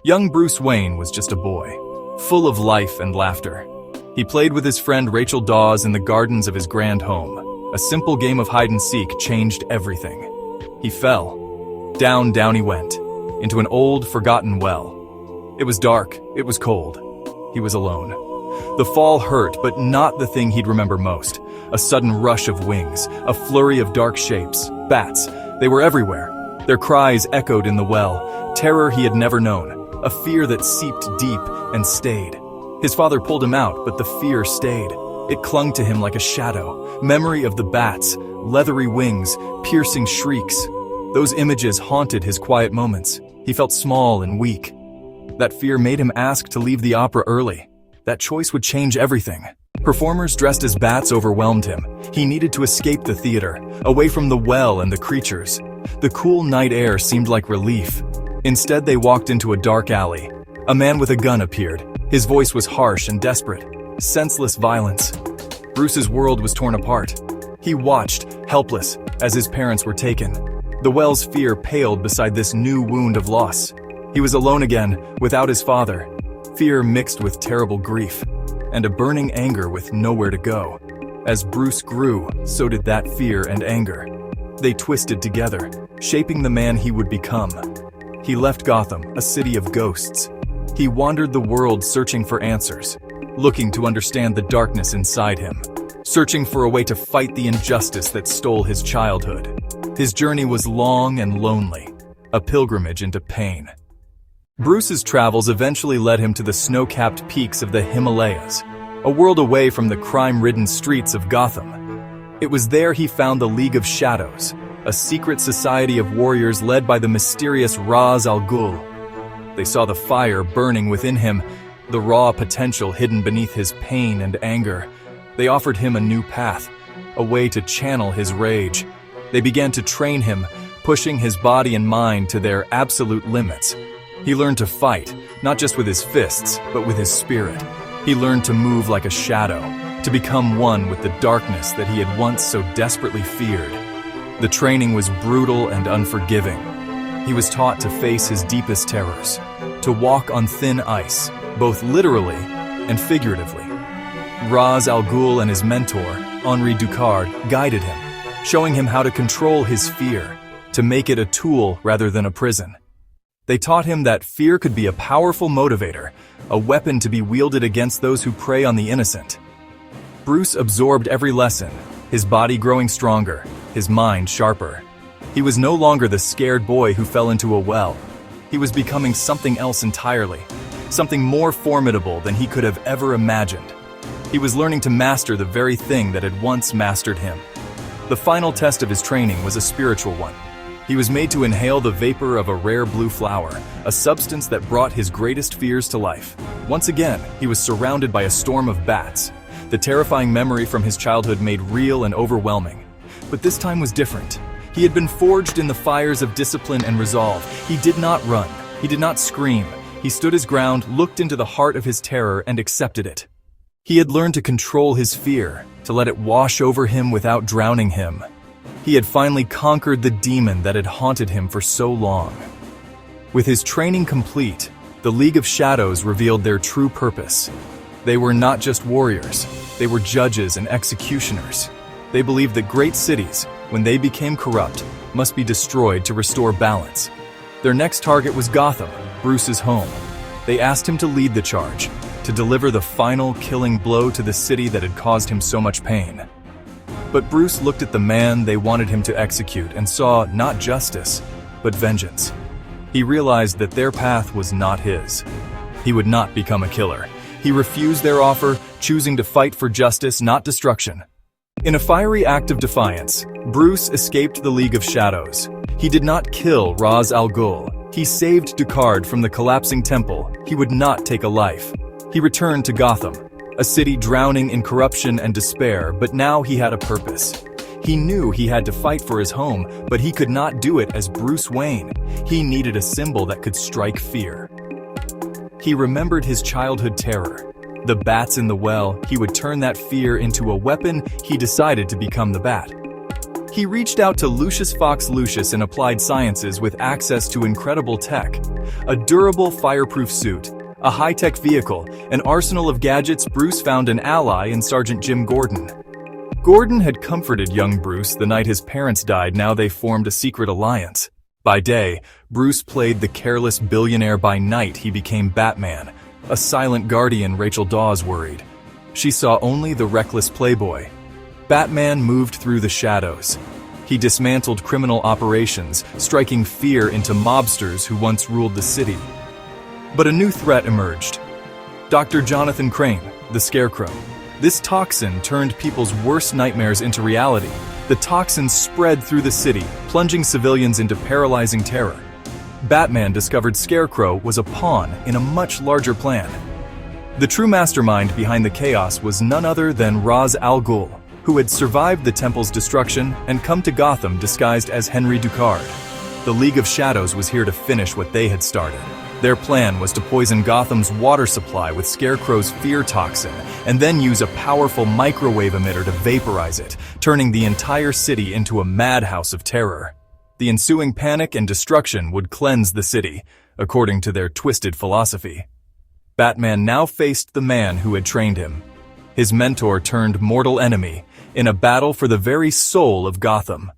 Young Bruce Wayne was just a boy, full of life and laughter. He played with his friend Rachel Dawes in the gardens of his grand home. A simple game of hide-and-seek changed everything. He fell. Down he went, into an old, forgotten well. It was dark, it was cold. He was alone. The fall hurt, but not the thing he'd remember most. A sudden rush of wings, a flurry of dark shapes, bats. They were everywhere. Their cries echoed in the well, terror he had never known. A fear that seeped deep and stayed. His father pulled him out, but the fear stayed. It clung to him like a shadow. Memory of the bats, leathery wings, piercing shrieks. Those images haunted his quiet moments. He felt small and weak. That fear made him ask to leave the opera early. That choice would change everything. Performers dressed as bats overwhelmed him. He needed to escape the theater, away from the well and the creatures. The cool night air seemed like relief. Instead, they walked into a dark alley. A man with a gun appeared. His voice was harsh and desperate. Senseless violence. Bruce's world was torn apart. He watched, helpless, as his parents were taken. The well's fear paled beside this new wound of loss. He was alone again, without his father. Fear mixed with terrible grief, and a burning anger with nowhere to go. As Bruce grew, so did that fear and anger. They twisted together, shaping the man he would become. He left Gotham, a city of ghosts. He wandered the world searching for answers, looking to understand the darkness inside him, searching for a way to fight the injustice that stole his childhood. His journey was long and lonely, a pilgrimage into pain. Bruce's travels eventually led him to the snow-capped peaks of the Himalayas, a world away from the crime-ridden streets of Gotham. It was there he found the League of Shadows, a secret society of warriors led by the mysterious Ra's al Ghul. They saw the fire burning within him, the raw potential hidden beneath his pain and anger. They offered him a new path, a way to channel his rage. They began to train him, pushing his body and mind to their absolute limits. He learned to fight, not just with his fists, but with his spirit. He learned to move like a shadow, to become one with the darkness that he had once so desperately feared. The training was brutal and unforgiving. He was taught to face his deepest terrors, to walk on thin ice, both literally and figuratively. Ra's al Ghul and his mentor, Henri Ducard, guided him, showing him how to control his fear, to make it a tool rather than a prison. They taught him that fear could be a powerful motivator, a weapon to be wielded against those who prey on the innocent. Bruce absorbed every lesson, his body growing stronger, his mind sharper. He was no longer the scared boy who fell into a well. He was becoming something else entirely, something more formidable than he could have ever imagined. He was learning to master the very thing that had once mastered him. The final test of his training was a spiritual one. He was made to inhale the vapor of a rare blue flower, a substance that brought his greatest fears to life. Once again, he was surrounded by a storm of bats. The terrifying memory from his childhood made real and overwhelming. But this time was different. He had been forged in the fires of discipline and resolve. He did not run. He did not scream. He stood his ground, looked into the heart of his terror, and accepted it. He had learned to control his fear, to let it wash over him without drowning him. He had finally conquered the demon that had haunted him for so long. With his training complete, the League of Shadows revealed their true purpose. They were not just warriors, they were judges and executioners. They believed that great cities, when they became corrupt, must be destroyed to restore balance. Their next target was Gotham, Bruce's home. They asked him to lead the charge, to deliver the final killing blow to the city that had caused him so much pain. But Bruce looked at the man they wanted him to execute and saw not justice, but vengeance. He realized that their path was not his. He would not become a killer. He refused their offer, choosing to fight for justice, not destruction. In a fiery act of defiance, Bruce escaped the League of Shadows. He did not kill Ra's al Ghul. He saved Ducard from the collapsing temple. He would not take a life. He returned to Gotham, a city drowning in corruption and despair, but now he had a purpose. He knew he had to fight for his home, but he could not do it as Bruce Wayne. He needed a symbol that could strike fear. He remembered his childhood terror. The bats in the well. He would turn that fear into a weapon. He decided to become the bat. He reached out to Lucius Fox Lucius in Applied Sciences with access to incredible tech. A durable, fireproof suit, a high-tech vehicle, an arsenal of gadgets. Bruce found an ally in Sergeant Jim Gordon. Gordon had comforted young Bruce the night his parents died. Now they formed a secret alliance. By day, Bruce played the careless billionaire. By night, he became Batman, a silent guardian. Rachel Dawes worried. She saw only the reckless playboy. Batman moved through the shadows. He dismantled criminal operations, striking fear into mobsters who once ruled the city. But a new threat emerged. Dr. Jonathan Crane, the Scarecrow. This toxin turned people's worst nightmares into reality. The toxin spread through the city, plunging civilians into paralyzing terror. Batman discovered Scarecrow was a pawn in a much larger plan. The true mastermind behind the chaos was none other than Ra's al Ghul, who had survived the temple's destruction and come to Gotham disguised as Henri Ducard. The League of Shadows was here to finish what they had started. Their plan was to poison Gotham's water supply with Scarecrow's fear toxin and then use a powerful microwave emitter to vaporize it, turning the entire city into a madhouse of terror. The ensuing panic and destruction would cleanse the city, according to their twisted philosophy. Batman now faced the man who had trained him, his mentor turned mortal enemy, in a battle for the very soul of Gotham.